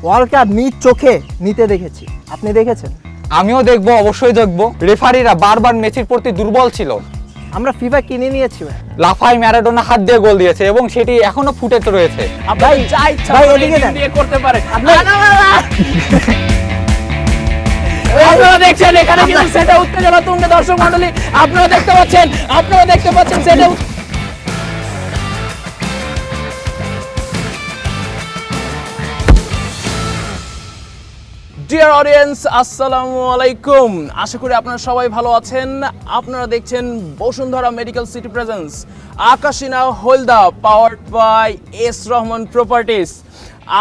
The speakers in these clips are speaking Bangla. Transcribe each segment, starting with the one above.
ওয়ার্ল্ড কাপ নিজ চোখে নিতে দেখেছি, আপনি দেখেছেন? আমিও দেখবো, অবশ্যই দেখবো। রেফারিরা বারবার মেসির প্রতি দুর্বল ছিল। আমরা ফিফা কিনে নিয়েছি ভাই। লাফাই ম্যারাডোনা হাত দিয়ে গোল দিয়েছে এবং সেটি এখনো ফুটেজ রয়েছে। ভাই যা ইচ্ছা ভাই করে এদিকে দেন। দিয়ে করতে পারে। আপনি- আপনারা দেখছেন এখানে কিন্তু সেটা উত্তেজনা তুঙ্গে, দর্শক মণ্ডলী আপনারা দেখতে পাচ্ছেন সেটা। ডিয়ার অডিয়েন্স, আসসালামু আলাইকুম। আশা করি আপনারা সবাই ভালো আছেন। আপনারা দেখছেন বসুন্ধরা মেডিকেল সিটি প্রেজেন্স আকাশিনা হলদা, powered by S Rahman properties.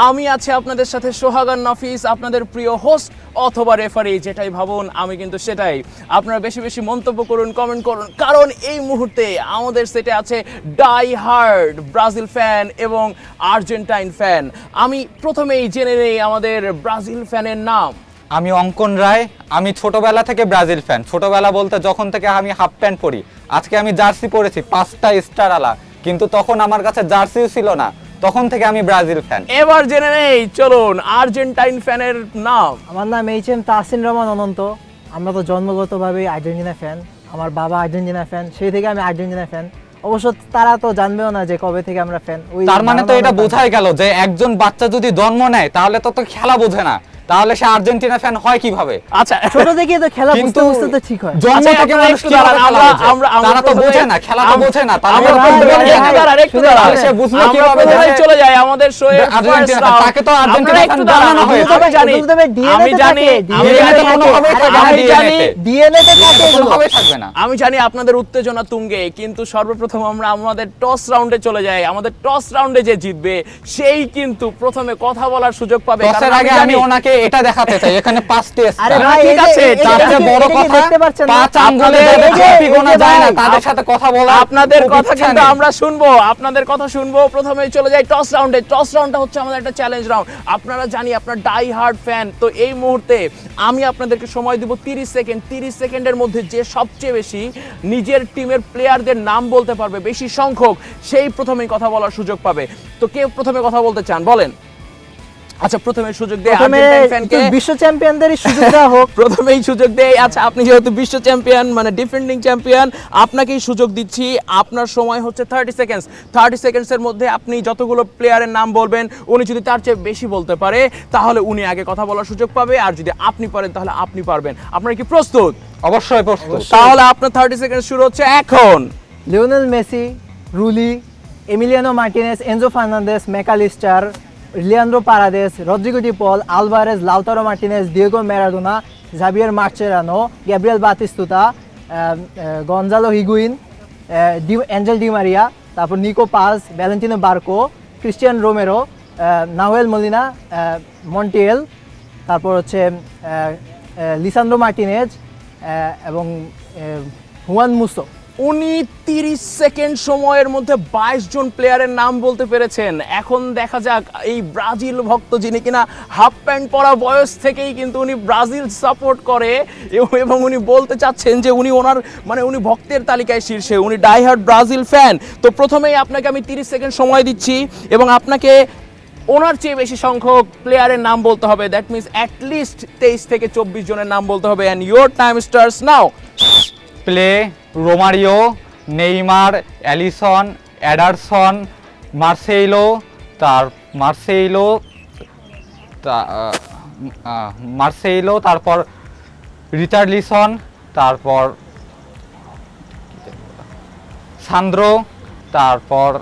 আমি আছি আপনাদের সাথে সোহাগান নাফিস, আপনাদের প্রিয় হোস্ট অথবা রেফারি, যেটাই ভাবুন আমি কিন্তু সেটাই। আপনারা বেশি বেশি মন্তব্য করুন, কমেন্ট করুন, কারণ এই মুহূর্তে আমাদের সেটে আছে ডাই হার্ড ব্রাজিল ফ্যান এবং আর্জেন্টাইন ফ্যান। আমি প্রথমেই জেনে নেই আমাদের ব্রাজিল ফ্যানের নাম। আমি অঙ্কন রায়, আমি ছোটবেলা থেকে ব্রাজিল ফ্যান। ছোটবেলা বলতে যখন থেকে আমি হাফ প্যান্ট পরি, আজকে আমি জার্সি পরেছি 5টা স্টার আলা, কিন্তু তখন আমার কাছে জার্সিও ছিল না, তখন থেকে আমি ব্রাজিল ফ্যান। এবার জেনে নেই, চলুন আর্জেন্টাইন ফ্যানের নাম। আমার নাম এইচ.এম. তাহসিন রহমান অনন্ত। আমরা তো জন্মগতভাবেই আর্জেন্টিনা ফ্যান, আমার বাবা আর্জেন্টিনা ফ্যান, সেই থেকে আমি আর্জেন্টিনা ফ্যান। অবশ্য তারা তো জানবেও না যে কবে থেকে আমরা ফ্যান। তার মানে তো এটা বোঝাই গেল যে একজন বাচ্চা যদি জন্ম নেয় তাহলে তো খেলা বোঝে না, তাহলে সে আর্জেন্টিনা ফ্যান হয় কিভাবে? আচ্ছা, ছোট থেকে তো খেলা কিন্তু বুঝতে বুঝতে তো ঠিক হয়। জন্ম আচ্ছা, থেকে আপনারা মানুষ একটু কিভাবে দাঁড়ান, খেলা বোঝে? আমরা তারা তো প্রথমে- বোঝে না, খেলা তো বোঝে না, তাহলে আমরা আমরা ভাই, ফুটবল ভাই, জানি ভাই, না। দাঁড়ান, একটু দাঁড়ান। তাহলে সে বুঝলো আমরা কিভাবে প্রথমে যে চলে যাই আমাদের শো এর আর্জেন্টিনা, first round। তাকে তো আর্জেন্টিনা আপনারা ফ্যান একটু দাঁড়ান, বানানো হয়েছে। আমি জানি, তবে DNA আমি তে জানি, থাকে, আমি DNA জানি, তে কোনোভাবেই থাকে। থাকবে না আমি জানি, DNA তে। DNA তে থাকে এগুলো। কোনোভাবেই থাকবে না। আমি জানি আপনাদের উত্তেজনা তুঙ্গে, কিন্তু সর্বপ্রথম আমরা আমাদের টস রাউন্ডে চলে যাই। আমাদের টস রাউন্ডে যে জিতবে সেই কিন্তু প্রথমে কথা বলার সুযোগ পাবে। টসের কারণ আগে আমি ওনাকে এটা দেখাতে চাই, এখানে 5টি আরে স্টার। ভাই, ঠিক আছে, তার চেয়ে বড় কথা, দেখতে পাচ্ছেন না? 5 আঙ্গুলে আপনাদের- যাদের কপি গোনা যায় না ভাই, তাদের সাথে কথা বলা আপনাদের খুব কথা ইচ্ছা কিন্তু নেই। আমরা শুনবো, আপনাদের কথা শুনবো। প্রথমে চলে যাই টস রাউন্ডে। টস রাউন্ডটা হচ্ছে আমাদের একটা চ্যালেঞ্জ রাউন্ড। আপনারা জানি আপনার ডাই হার্ড ফ্যান, তো এই মুহূর্তে আমি আপনাদেরকে সময় দিব 30 সেকেন্ড। 30 সেকেন্ডের মধ্যে যে সবচেয়ে বেশি নিজের টিমের প্লেয়ারদের নাম বলতে পারবে বেশি সংখ্যক, সেই প্রথমেই কথা বলার সুযোগ পাবে। তো কে প্রথমে কথা বলতে চান বলেন? আচ্ছা, প্রথমে সুযোগ দেয় প্রথমে আর্জেন্টাইন ফ্যানকে। একটু বিশ্ব চ্যাম্পিয়নদেরই সুযোগ দেওয়া হোক। প্রথমেই সুযোগ দেই। আচ্ছা, আপনি যেহেতু বিশ্ব চ্যাম্পিয়ন, মানে ডিফেন্ডিং চ্যাম্পিয়ন, আপনাকেই সুযোগ দিচ্ছি। আপনার সময় হচ্ছে 30 সেকেন্ডস। 30 সেকেন্ডসের মধ্যে আপনি যতগুলো প্লেয়ারের নাম বলবেন, উনি যদি তার চেয়ে বেশি বলতে পারে তাহলে উনি আগে কথা বলার সুযোগ পাবে, আর যদি আপনি পারেন তাহলে আপনি পারবেন। আপনারা কি প্রস্তুত? অবশ্যই প্রস্তুত। তাহলে আপনার 30 সেকেন্ড শুরু হচ্ছে এখন। Lionel Messi, Rulli, Emiliano Martinez, Enzo Fernandez, Mac Allister, Leandro Paredes, Rodrigo De Paul, Alvarez, Lautaro Martinez, Diego Maradona, Javier Mascherano, Gabriel Batistuta, Gonzalo Higuain, Angel Di Maria, তারপর Nico Paz, Valentino Barco, Cristian Romero, Nahuel Molina, Montiel, তারপর হচ্ছে লিসান্দ্রো মার্টিনেজ এবং হুয়ান মুসো। উনি 30 সেকেন্ড সময়ের মধ্যে 22 জন প্লেয়ারের নাম বলতে পেরেছেন। এখন দেখা যাক এই ব্রাজিল ভক্ত, যিনি কিনা হাফ প্যান্ট পরা বয়স থেকেই কিন্তু উনি ব্রাজিল সাপোর্ট করে এবং উনি বলতে চাচ্ছেন যে উনি উনি ভক্তের তালিকায় শীর্ষে, উনি ডাইহার্ড ব্রাজিল ফ্যান। তো প্রথমেই আপনাকে আমি 30 সেকেন্ড সময় দিচ্ছি এবং আপনাকে ওনার চেয়ে বেশি সংখ্যক প্লেয়ারের নাম বলতে হবে। দ্যাট মিনস অ্যাটলিস্ট 23 থেকে 24 জনের নাম বলতে হবে। And your time starts now. Pele, Romario, Neymar, Alisson, Ederson, Marcelo, তারপর রিচার্লিসন, তারপর সান্দ্রো, তারপর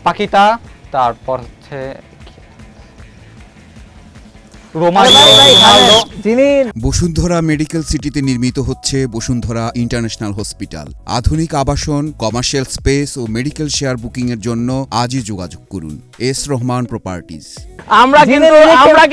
পাকিতা, তারপর হচ্ছে রোমারিও, যিনি বসুন্ধরা মেডিকেল সিটিতে নির্মিত হচ্ছে বসুন্ধরা ইন্টারন্যাশনাল হসপিটাল। আধুনিক আবাসন, কমার্শিয়াল স্পেস ও মেডিকেল শেয়ার বুকিং এর জন্য আজই যোগাযোগ করুন এস রহমান প্রপার্টিজ। আমরা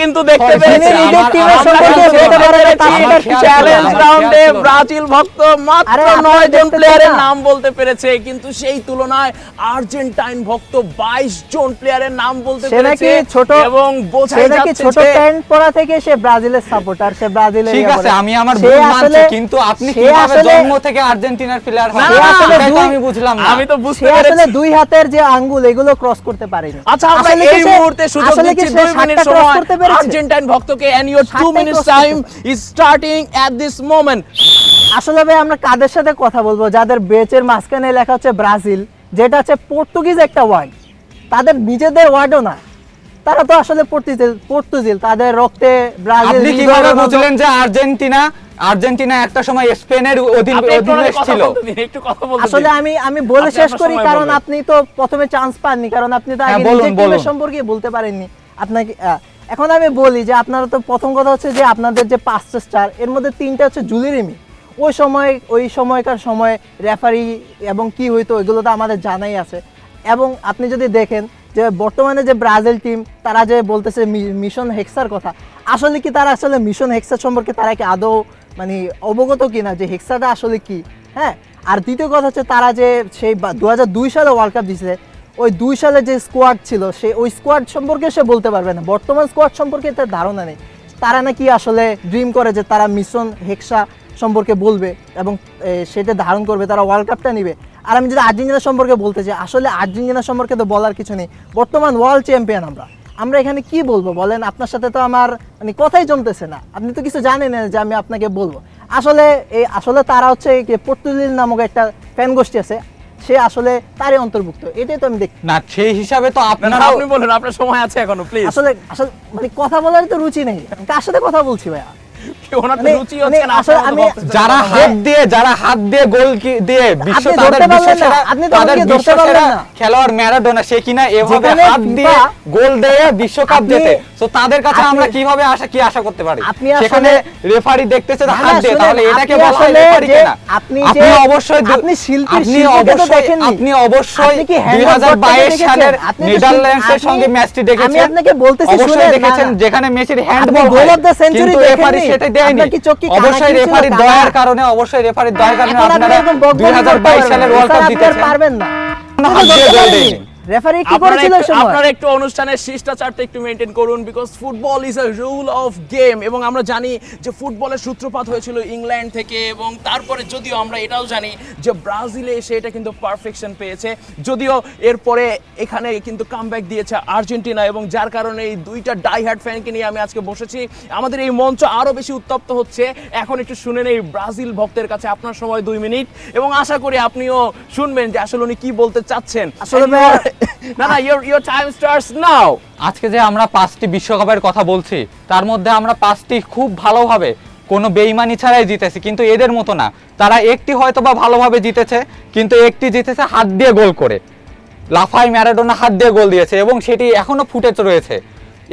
কিন্তু দেখতে পেয়েছি নিজের টিমের সম্পর্কে বলতে পারে না, তার চ্যালেঞ্জ রাউন্ডে ব্রাজিল ভক্ত মাত্র আরে 9 জন দেখতে প্লেয়ারের না। নাম বলতে পেরেছে, কিন্তু সেই তুলনায় আর্জেন্টাইন ভক্ত 22 জন প্লেয়ারের নাম বলতে সে পেরেছে নাকি ছোট এবং বোঝাই সে নাকি যাচ্ছে ছোট যে প্যান্ট পড়া থেকে সে ব্রাজিলের সাপোর্টার, সে ব্রাজিলের ঠিক আছে, আমি আমার সে ভুল মানছি, আসলে- কিন্তু আপনি সে কিভাবে আসলে- জন্ম থেকে আর্জেন্টিনার প্লেয়ার না, হন না, আসলে সেটাই তো দুই- আমি বুঝলাম না। আমি তো বুঝতে সে আসলে পেরেছি। 2 হাতের যে আঙ্গুল এগুলো ক্রস করতে পারেনি। আচ্ছা, আমরা আসলে কি এই সে- মুহূর্তে সুযোগ আসলে কি দিচ্ছি সে 2 মিনিট 7টা cross সময় করতে পেরেছে? আর্জেন্টাইন ভক্তকে, and your 2 7টাই minutes cross time is starting at this moment. আসলে ভাই আমরা কাদের সাথে কথা বলবো যাদের বেচের মাঝখানে লেখা হচ্ছে ব্রাজিল, যেটা হচ্ছে পর্তুগিজ একটা ওয়ার্ড, তাদের নিজেদের ওয়ার্ডও না, তারা তো আসলে পর্তুগিজ, তাদের রক্তে ব্রাজিল। আপনি কিভাবে বুঝলেন যে আর্জেন্টিনা একটা সময় স্পেনের আপনি একটু অধীনে ওনাকে কথা ছিল? বলতে দিন, একটু কথা বলতে আসলে দিন। আমি বলে আপনি শেষ আপনার করি, সময় কারণ বলবেন। আপনি তো প্রথমে চান্স পাননি, কারণ আপনি তো হ্যাঁ, আগে বলুন, নিজের টিমের বলুন। সম্পর্কে বলতে পারেননি। আপনাকে এখন আমি বলি যে আপনারা তো প্রথম কথা হচ্ছে যে আপনাদের যে 5টা স্টার এর মধ্যে 3টা হচ্ছে জুলিরিমি। ওই সময়কার সময় রেফারি এবং কি হইতো এগুলো তো আমাদের জানাই আছে। এবং আপনি যদি দেখেন যে বর্তমানে যে ব্রাজিল টিম তারা যে বলতেছে মিশন হেক্সার কথা, আসলে কি তারা আসলে মিশন হেক্সার সম্পর্কে তারা কি আদৌ মানে অবগত কিনা যে হেক্সাটা আসলে কি? হ্যাঁ, আর দ্বিতীয় কথা হচ্ছে তারা যে সেই 2002 সালে ওয়ার্ল্ড কাপ জিতেছে, ওই 2 সালে যে স্কোয়াড ছিল সে ওই স্কোয়াড সম্পর্কে সে বলতে পারবে না, বর্তমান স্কোয়াড সম্পর্কে তার ধারণা নেই। তারা নাকি আসলে ড্রিম করে যে তারা মিশন হেক্সা সম্পর্কে বলবে এবং সেটা ধারণ করবে, তারা ওয়ার্ল্ড কাপটা নিবে। আর আমি যদি আর্জেন্টিনা সম্পর্কে বলতে চাই, আসলে আর্জেন্টিনা সম্পর্কে তো বলার কিছু নেই, বর্তমান ওয়ার্ল্ড চ্যাম্পিয়ন আমরা এখানে কি বলবো বলেন? আপনার সাথে তো আমার মানে কথাই জমতেছে না, আপনি তো কিছু জানেন না যে আমি আপনাকে বলবো। আসলে তারা হচ্ছে পর্তুগিজ নামক একটা ফ্যান গোষ্ঠী আছে, সে আসলে তারই অন্তর্ভুক্ত, এটাই তো আমি দেখি। না, সেই হিসাবে তো না, না, আপনারা আপনি বলুন, আপনার সময় আছে এখনো, প্লিজ। আসলে মানে কথা বলার তো রুচি নেই, কার সাথে কথা বলছি ভাইয়া? ওনার তো মানে- রুচি হচ্ছে না, মানে আসলে আপনার মতো আমি- বক্তব্য যারা বলার। হাত দিয়ে গোল দিয়ে বিশ্ব আপনি তাদের ধরতে পারলেন না, বিশ্বসেরা আপনি তো তাদের আমাকে ধরতে বিশ্বসেরা পারলেন না। খেলোয়াড় ম্যারাডোনা, সে কিনা এভাবে যেখানে হাত দিয়ে FIFA গোল দিয়ে বিশ্বকাপ আপনি- জেতে, তো তাদের কাছে আপনি- আমরা কিভাবে আশা করতে পারি? আপনি আসলে- সেখানে রেফারি দেখতেছে না, হাত না, দিয়ে, শুনেন, তাহলে এটাকে আপনি বলা হয় আসলে রেফারি যে- কেনা? আপনি আপনি যে- অবশ্যই আপনি শিল্পীর আপনি শিল্পীকে তো অবশ্যই দেখেননি। আপনি অবশ্যই আপনি কি হ্যান্ডবল 2022 দেখেছেন? সালের আপনি তো নেদারল্যান্ডসের আপনি- সঙ্গে ম্যাচটি আমি দেখেছেন, আপনাকে বলতেছি, অবশ্যই শুনেন, না, দেখেছেন না। যেখানে মেসির আপনি হ্যান্ডবল গোল হয়, অফ দ্য সেঞ্চুরি কিন্তু রেফারি দেখেননি? সেটা দেয়নি। আপনার কি চোখ কি অবশ্যই কানা ছিল, রেফারির কানা? দয়ার কারণে এখন আপনি এরকম বকবকি করতে 2022 পারবেন সালের না, ওয়ার্ল্ড স্যার, কাপ আপনি আর জিতেছেন। পারবেন না। কোনো আপনি হাত দিয়ে ধরতে গোল পারেননি। দেয়নি। রেফারি কি আপনারা করেছিল ওই একটু- সময়? আপনারা একটু অনুষ্ঠানের শিষ্টাচারটা একটু মেনটেন করুন, because football is a rule of game. এবং আমরা জানি যে ফুটবলের সূত্রপাত হয়েছিল ইংল্যান্ড থেকে, এবং তারপরে যদিও আমরা এটাও জানি যে ব্রাজিলে এসে এটা কিন্তু পারফেকশন পেয়েছে, যদিও এরপরে এখানে কিন্তু কামব্যাক দিয়েছে আর্জেন্টিনা, এবং যার কারণে এই দুইটা ডাইহার্ড ফ্যানকে নিয়ে আমি আজকে বসেছি। আমাদের এই মঞ্চ আরো বেশি উত্তপ্ত হচ্ছে। এখন একটু শুনে নেই ব্রাজিল ভক্তের কাছে, আপনার সময় 2 মিনিট, এবং আশা করি আপনিও শুনবেন যে আসলে উনি কি বলতে চাচ্ছেন। আসলে না, your time starts now. আজকে যে আমরা 5টি বিশ্বকাপের কথা বলছি, তার মধ্যে আমরা 5টি খুব ভালোভাবে কোনো বেইমানি ছাড়াই জিতেছি, কিন্তু এদের মতো না। তারা একটি হয়তো বা ভালোভাবে জিতেছে, কিন্তু একটি জিতেছে হাত দিয়ে গোল করে। লাফাই ম্যারাডোনা হাত দিয়ে গোল দিয়েছে এবং সেটি এখনো ফুটেজ রয়েছে,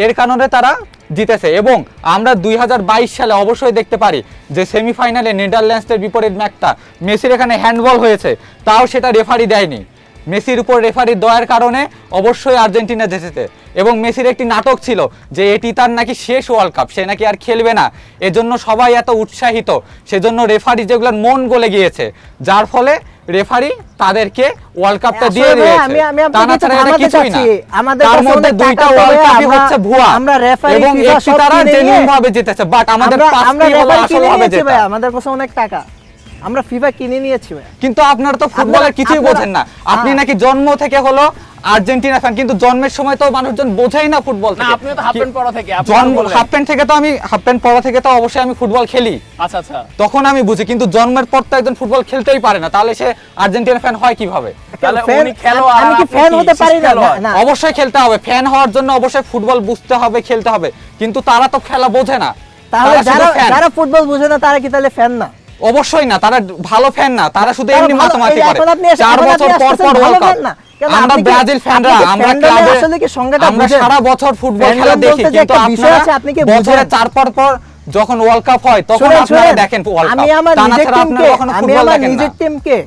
এর কারণে তারা জিতেছে। এবং আমরা 2022 সালে অবশ্যই দেখতে পারি যে সেমিফাইনালে নেদারল্যান্ডসের বিপরীত ম্যাচটা মেসির এখানে হ্যান্ডবল হয়েছে, তাও সেটা রেফারি দেয়নি। মেসির উপর রেফারির দয়ার কারণে অবশ্যই আর্জেন্টিনা জিতেছে। এবং মেসির একটি নাটক ছিল যে এটি তার নাকি শেষ ওয়ার্ল্ড কাপ, সে নাকি আর খেলবে না, এজন্য সবাই এত উৎসাহিত, সেজন্য রেফারি যেগুলো মন গলে গিয়েছে, যার ফলে রেফারি তাদেরকে ওয়ার্ল্ড কাপটা দিয়ে আসলে দিয়েছে। আমি তা না আপনাকে ছাড়া এটা থামাতে কিছুই না। চাচ্ছি। আমাদের তার কাছে মধ্যে অনেক 2টা টাকা ওয়ার্ল্ড তবে কাপই হচ্ছে ভুয়া, আমরা রেফারি এবং FIFA একটি সব তারা কিনে নিয়ে- জেনুইন ভাবে জিতেছে, বাট আমাদের আমরা 5টি হলো রেফারি আসল কিনে ভাবে নিয়েছি ভাই, জেতা। আমাদের কাছে অনেক টাকা, আমরা ফিফা কিনে নিয়েছি ভাই। কিন্তু আপনারা তো ফুটবলের কিছুই আপনারা- বোঝেন না। আপনি হ্যাঁ। নাকি জন্ম থেকে হলো আর্জেন্টিনা ফ্যান, কিন্তু জন্মের সময় তো মানুষজন বোঝেই না ফুটবল না, থেকে। আপনিও তো হাফ প্যান্ট পরা থেকে, আপনি জন্ম তো বললেন। হাফ প্যান্ট থেকে তো আমি হাফ প্যান্ট পরা থেকে তো অবশ্যই আমি ফুটবল খেলি, আচ্ছা আচ্ছা। তখন আমি বুঝি। কিন্তু জন্মের পর তো একজন ফুটবল খেলতেই পারে না, তাহলে সে আর্জেন্টিনা ফ্যান হয় কিভাবে? তাহলে ফ্যান- উনি খেলোয়াড়, আমি কি আপনি ফ্যান কি হতে পারি না? খেলোয়াড়? না, অবশ্যই খেলতে হবে, ফ্যান হওয়ার জন্য অবশ্যই ফুটবল বুঝতে হবে, খেলতে হবে, কিন্তু তারা তো খেলা বোঝে না। তাহলে তারা শুধু fan। যারা ফুটবল বুঝে না তারা কি তাহলে ফ্যান না? অবশ্যই না, তারা ভালো ফ্যান না, তারা শুধু তারা এমনি ভালো- মাতামাতি এই করে। এখন আপনি 4 এখন বছর আপনি পর আসতেছেন পর ভালো ওয়ার্ল্ড কাপ। fan না। কেন আমরা আপনি কি- ব্রাজিল ফ্যানরা, আপনি কি আমরা fandom-এ ক্লাবে আসলে কি সংজ্ঞাটা আমরা বুঝেন? সারা বছর ফুটবল Fandom খেলা দেখি, বলতে যে কিন্তু একটা বিষয় আপনারা আছে, আপনি কি বছরে বুঝেন? 4 পর যখন ওয়ার্ল্ড কাপ হয় তখন শুনেন, আপনারা শুনেন, দেখেন ওয়ার্ল্ড কাপ, আমি আমার তা না নিজের ছাড়া আপনারা টিমকে কখনো আমি ফুটবল আমার দেখেন না। নিজের টিমকে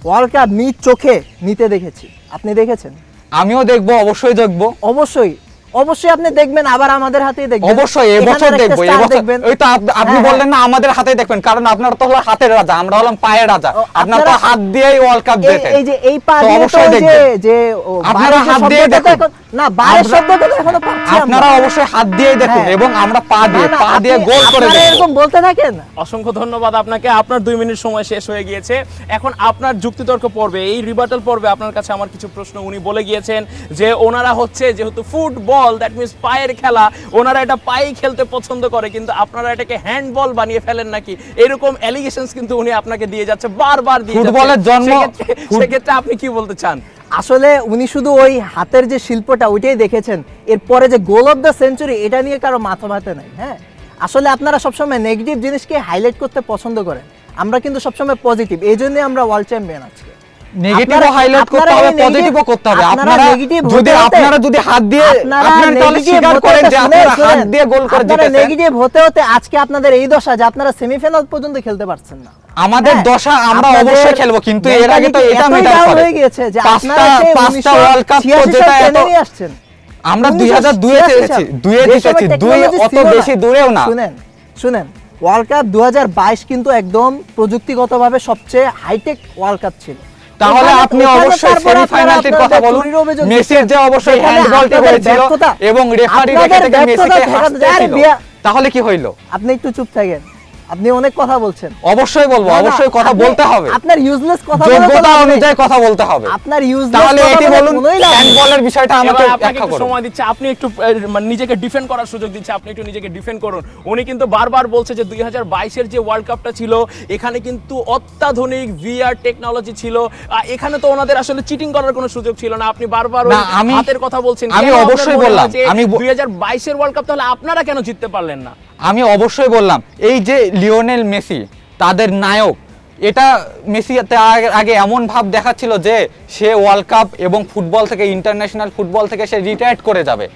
ওয়ার্ল্ড কাপ নিজ চোখে নিতে দেখেছি, আপনি দেখেছেন? আমিও দেখবো, অবশ্যই দেখবো, অবশ্যই অবশ্যই আপনি দেখবেন, আবার আমাদের হাতেই দেখবেন। অবশ্যই এখানে এবছর আরেকটা দেখবো, star এবছর। দেখবেন। ওই তো আপনি হ্যাঁ, বললেন না আমাদের হাতে দেখবেন, কারণ আপনারা তো হলো হাতের রাজা, আমরা হলাম পায়ের রাজা। ও, আপনারা তো আপনারা- হাত দিয়েই ওয়ার্ল্ড কাপ এই- জেতেন। এই যে এই পা তো দিয়ে তো অবশ্যই ওই যে দেখবেন। যে আপনারা বাণিজ্য হাত দিয়ে সম্পর্কটা দেখুন। এখন- না বারের শব্দটা তো এখনো পাচ্ছি আমরা। আপনারা অবশ্যই হাত দিয়েই দেখুন হ্যাঁ। এবং আমরা পা না, দিয়ে না, পা দিয়ে আপনি- গোল করে আপনারা দেব। এরকম বলতে থাকেন। অসংখ্য ধন্যবাদ আপনাকে। আপনার 2 মিনিট সময় শেষ হয়ে গিয়েছে। এখন আপনার যুক্তিতর্ক পর্বে, এই রিবাটাল পর্বে আপনার কাছে আমার কিছু প্রশ্ন। উনি বলে গিয়েছেন যে ওনারা হচ্ছে যেহেতু ফুটবল, দ্যাট মিন্স পায়ের খেলা, ওনারা এটা পায়ে খেলতে পছন্দ করে, কিন্তু আপনারা এটাকে হ্যান্ডবল বানিয়ে ফেলেন নাকি, এরকম অ্যালিগেশনস কিন্তু উনি আপনাকে দিয়ে যাচ্ছে, বারবার দিয়ে যাচ্ছে। ফুটবলের জন্ম- সেক্ষেত্রে আপনি কি বলতে চান? আসলে উনি শুধু ওই হাতের যে শিল্পটা ওইটাই দেখেছেন, এরপরে যে গোল অফ দ্য সেঞ্চুরি এটা নিয়ে কারো মাথা ব্যথা নাই। হ্যাঁ, আসলে আপনারা সবসময় নেগেটিভ জিনিসকে হাইলাইট করতে পছন্দ করেন, আমরা কিন্তু সবসময় পজিটিভ, এই জন্যই আমরা ওয়ার্ল্ড চ্যাম্পিয়ন আজকে। নেগেটিভও হাইলাইট করতে হবে, পজিটিভও করতে হবে। আপনারা যদি হাত দিয়ে আপনারা তাহলে স্বীকার করেন যে আপনারা হাত দিয়ে গোল করে জিতেছেন। নেগেটিভ হতে হতে আজকে আপনাদের এই দশা যে আপনারা সেমিফাইনাল পর্যন্ত খেলতে পারছেন না। আমাদের হ্যাঁ, দশা আমরা আপনাদের অবশ্যই খেলবো, কিন্তু এর আগে তো mentality এটা এতই মেটার down করে হয়ে গিয়েছে যে আপনারা সেই পাঁচটা ওয়ার্ল্ড কাপ 1986 যেটা সাল এত টেনে নিয়ে আসছেন। আমরা 1986 2002 এ জিতেছি, সাল। 2 এ যে সময় জিতেছি, 2 technology অত ছিল না। বেশি দূরেও না। শুনেন ওয়ার্ল্ড কাপ 2022 কিন্তু একদম প্রযুক্তিগতভাবে সবচেয়ে হাইটেক ওয়ার্ল্ড কাপ ছিল। তাহলে ওখানে- আপনি ওখানে অবশ্যই তারপর সেমিফাইনালটির আপনারা কথা বলুন। চুরির অভিযোগ মেসির দিচ্ছেন। যে অবশ্যই যেখানে হ্যান্ডবলটি আপনাদের হয়েছিল ব্যর্থতা, এবং রেফারি আপনাদের রেখে থেকে ব্যর্থতা মেসিকে দেখা হাসতে যায়। ছিল, বিয়া- তাহলে কি হইলো? আপনি একটু চুপ থাকেন, আপনি অনেক কথা বলছেন। অবশ্যই বলবো, না, না, অবশ্যই কথা আপনি- বলতে হবে, আপনার ইউজলেস কথা বলে তো যোগ্যতা লাভ নেই। অনুযায়ী কথা বলতে হবে। আপনার ইউজলেস তাহলে কথা এটি বলে বলুন, কোনোই লাভ নেই। হ্যান্ডবলের বিষয়টা আমাকে এবার আপনাকে ব্যাখ্যা একটু করুন। সময় দিচ্ছে, আপনি একটু মানে নিজেকে ডিফেন্ড করার সুযোগ দিচ্ছে, আপনি একটু নিজেকে ডিফেন্ড করুন। উনি কিন্তু বারবার বলছে যে 2022 এর যে ওয়ার্ল্ড কাপটা ছিল এখানে কিন্তু অত্যাধুনিক ভিআর টেকনোলজি ছিল, এখানে তো ওনাদের আসলে চিটিং করার কোনো সুযোগ ছিল না। আপনি বারবার ওই না, আমি- হাতের কথা বলছেন। আমি কেন আপনার অবশ্যই মনে হয় বললাম, যে আমি 2022 এর ওয়ার্ল্ড কাপ তাহলে আপনারা কেন জিততে পারলেন না? আমি অবশ্যই বললাম, এই যে লিওনেল মেসি তাদের নায়ক, এটা মেসি আগে এমন ভাব দেখাচ্ছিল যে সে ওয়ার্ল্ড কাপ এবং ফুটবল থেকে, ইন্টারন্যাশনাল ফুটবল থেকে সে রিটায়ার্ড করে যাবে,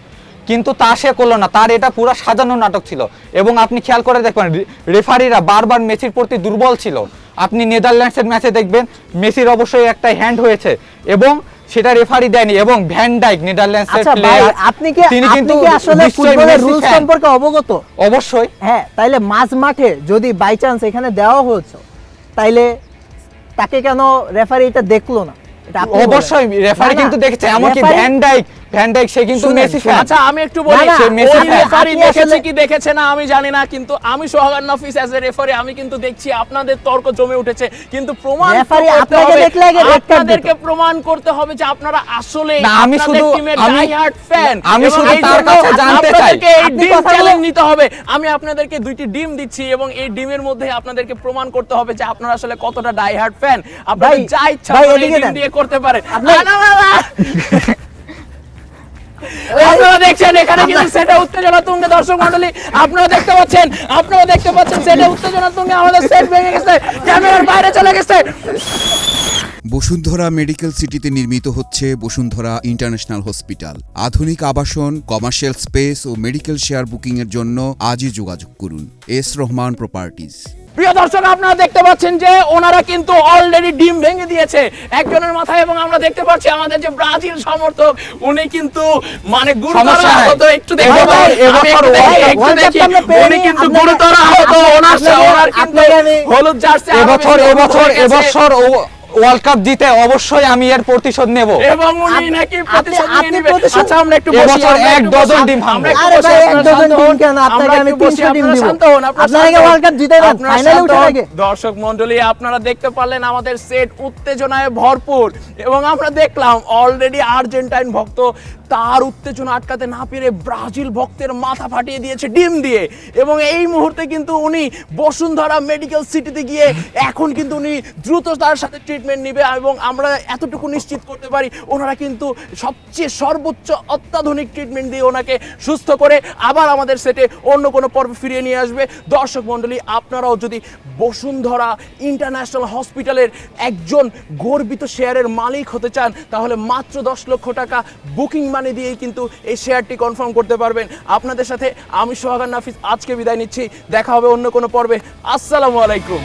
কিন্তু তা সে করলো না। তার এটা পুরো সাজানো নাটক ছিল। এবং আপনি খেয়াল করে দেখবেন রেফারিরা বারবার মেসির প্রতি দুর্বল ছিল। আপনি নেদারল্যান্ডসের ম্যাচে দেখবেন মেসির অবশ্যই একটা হ্যান্ড হয়েছে এবং সেটা রেফারি দেয়নি, এবং ভ্যান ডাইক নেদারল্যান্ডসের আচ্ছা ভাই, প্লেয়ার, আপনি কি তিনি কিন্তু আসলে নিশ্চয়ই ফুটবলের মেসি রুলস fan। সম্পর্কে অবগত? অবশ্যই। হ্যাঁ, তাইলে মাঝ মাঠে যদি বাই চান্স এখানে দেওয়া হয়েছে, তাইলে তাকে কেন রেফারি এটা দেখলো না? এটা আপনি বলেন। অবশ্যই রেফারি না, না, কিন্তু দেখেছে, এমনকি referee- ভ্যান ডাইক সে কিন্তু শুনেন, মেসি শুনেন। ফ্যান। আচ্ছা আমি একটু বলি, না, না, সে মেসি ওই রেফারি আপনি দেখেছে আসলে- কি দেখেছে না আমি জানি না, কিন্তু আমি সোহাগ নাফিস অ্যাজ এ রেফারি আমি কিন্তু দেখছি আপনাদের তর্ক জমে উঠেছে, কিন্তু প্রমাণ রেফারি করতে আপনাকে হবে, দেখলে আগে red card দিত। আপনাদেরকে প্রমাণ করতে হবে যে আপনারা আসলে না, আমি শুধু- টিমের আমি- ডাই হার্ড ফ্যান। আমি শুধু তার কাছে জানতে চাই। এই আপনি ডিম কথাগুলো- চ্যালেঞ্জ নিতে হবে। আমি আপনাদেরকে 2টি ডিম দিচ্ছি এবং এই ডিমের মধ্যে আপনাদেরকে প্রমাণ করতে হবে যে আপনারা আসলে কতটা ডাই হার্ড ফ্যান। আপনারা ভাই, যা ইচ্ছা ভাই, আপনারা এই এদিকে ডিম দেন। দিয়ে করতে পারেন। আপনি- আপনারা দেখছেন এখানে কিন্তু সেটা উত্তেজনা তুঙ্গে, দর্শক মণ্ডলী আপনারা দেখতে পাচ্ছেন সেটা উত্তেজনা তুঙ্গে আমাদের সেট ভেঙে গেছে, ক্যামেরার বাইরে চলে গেছে। বসুন্ধরা মেডিকেল সিটিতে নির্মিত হচ্ছে বসুন্ধরা ইন্টারন্যাশনাল হসপিটাল। আধুনিক আবাসন, কমার্শিয়াল স্পেস ও মেডিকেল শেয়ার বুকিং এর জন্য আজই যোগাযোগ করুন। S Rahman properties. প্রিয় দর্শক আপনারা দেখতে পাচ্ছেন যে ওনারা কিন্তু অলরেডি ডিম ভেঙে দিয়েছে একজনের মাথায়, এবং আমরা দেখতে পাচ্ছি আমাদের যে ব্রাজিল সমর্থক উনি কিন্তু মানে গুরুতর সমস্যা নাই। আহত। একটু দেখি এবার- ভাই, এবার আমি একটু World দেখি, Cup- একটু World Cup দেখি। তো আমরা পেয়ে উনি নিই, কিন্তু আপনাকে- গুরুতর আহত, ওনার কিন্তু আপনাকে- হলুদ জার্সি আরো বেশি এবছর ওয়ার্ল্ড কাপ জিতে অবশ্যই আমি এর প্রতিশোধ নেব। এবং উনি নাকি প্রতিশোধ নিয়ে আপনি নেবে। প্রতিশোধ- আচ্ছা আমরা একটু বসি, এবছর আমরা এক একটু ডজন বসি, ডিম ভাঙবো। আমরা একটু আরে বসি, ভাই, এক আপনারা ডজন শান্ত ডিম হন। কেন? আপনাকে আমরা আমি একটু বসি, 300 ডিম আপনারা দিব। শান্ত হন, আপনারা আপনার শান্ত আগে হন। ওয়ার্ল্ড কাপ জিতে দেন, আপনারা ফাইনালে শান্ত উঠার হন। আগে। দর্শক মণ্ডলী আপনারা দেখতে পারলেন আমাদের সেট উত্তেজনায় ভরপুর, এবং আমরা দেখলাম অলরেডি আর্জেন্টাইন ভক্ত তার উত্তেজনা আটকাতে না পেরে ব্রাজিল ভক্তের মাথা ফাটিয়ে দিয়েছে ডিম দিয়ে, এবং এই মুহূর্তে কিন্তু উনি বসুন্ধরা মেডিকেল সিটিতে গিয়ে এখন কিন্তু উনি দ্রুত তার সাথে ট্রিটমেন্ট নেবে, এবং আমরা এতটুকু নিশ্চিত করতে পারি ওনারা কিন্তু সবচেয়ে সর্বোচ্চ অত্যাধুনিক ট্রিটমেন্ট দিয়ে ওনাকে সুস্থ করে আবার আমাদের সেটে অন্য কোনো পর্বে ফিরিয়ে নিয়ে আসবে। দর্শক মণ্ডলী আপনারাও যদি বসুন্ধরা ইন্টারন্যাশনাল হসপিটালের একজন গর্বিত শেয়ারের মালিক হতে চান তাহলে মাত্র 10 লক্ষ টাকা বুকিং মানি দিয়েই কিন্তু এই শেয়ারটি কনফার্ম করতে পারবেন। আপনাদের সাথে আমি সোহাগ নাফিস আজকে বিদায় নিচ্ছি, দেখা হবে অন্য কোনো পর্বে। আসসালামু আলাইকুম।